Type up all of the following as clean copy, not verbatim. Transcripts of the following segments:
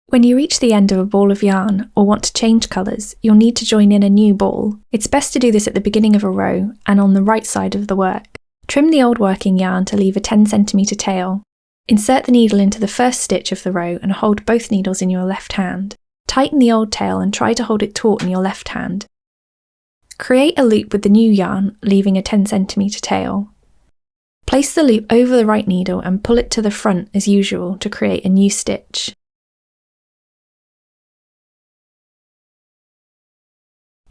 When you reach the end of a ball of yarn or want to change colours, you'll need to join in a new ball. It's best to do this at the beginning of a row and on the right side of the work. Trim the old working yarn to leave a 10cm tail. Insert the needle into the first stitch of the row and hold both needles in your left hand. Tighten the old tail and try to hold it taut in your left hand. Create a loop with the new yarn, leaving a 10cm tail. Place the loop over the right needle and pull it to the front as usual to create a new stitch.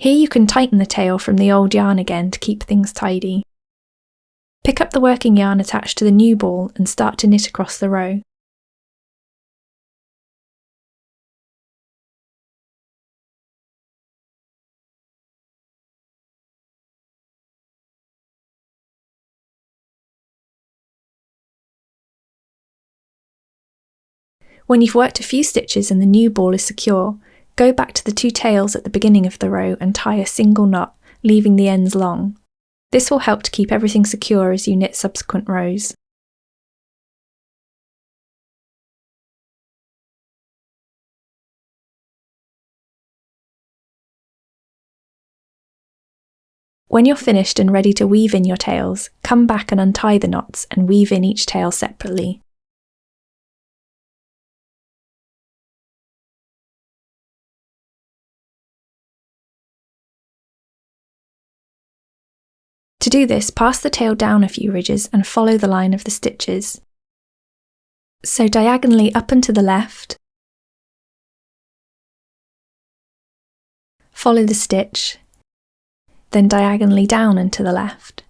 Here you can tighten the tail from the old yarn again to keep things tidy. Pick up the working yarn attached to the new ball and start to knit across the row. When you've worked a few stitches and the new ball is secure, go back to the two tails at the beginning of the row and tie a single knot, leaving the ends long. This will help to keep everything secure as you knit subsequent rows. When you're finished and ready to weave in your tails, come back and untie the knots and weave in each tail separately. To do this, pass the tail down a few ridges and follow the line of the stitches. So diagonally up and to the left, follow the stitch, then diagonally down and to the left.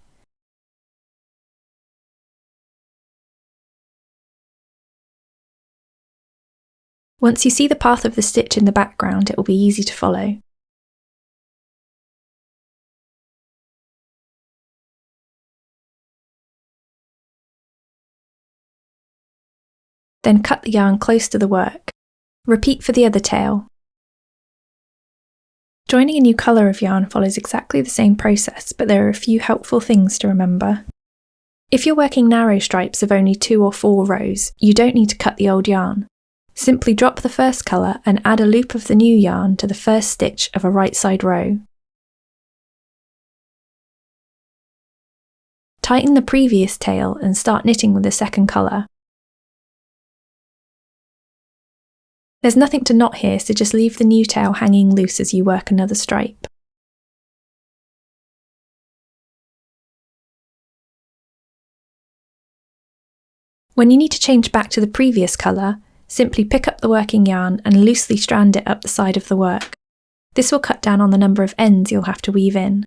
Once you see the path of the stitch in the background, it will be easy to follow. Then cut the yarn close to the work. Repeat for the other tail. Joining a new colour of yarn follows exactly the same process, but there are a few helpful things to remember. If you're working narrow stripes of only 2 or 4 rows, you don't need to cut the old yarn. Simply drop the first colour and add a loop of the new yarn to the first stitch of a right side row. Tighten the previous tail and start knitting with the second colour. There's nothing to knot here, so just leave the new tail hanging loose as you work another stripe. When you need to change back to the previous colour, simply pick up the working yarn and loosely strand it up the side of the work. This will cut down on the number of ends you'll have to weave in.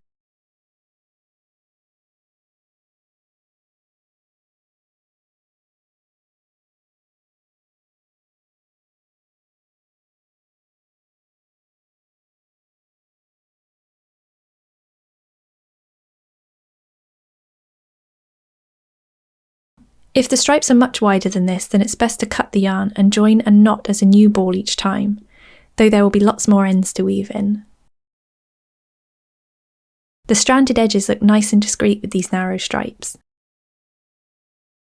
If the stripes are much wider than this, then it's best to cut the yarn and join and knot as a new ball each time, though there will be lots more ends to weave in. The stranded edges look nice and discreet with these narrow stripes.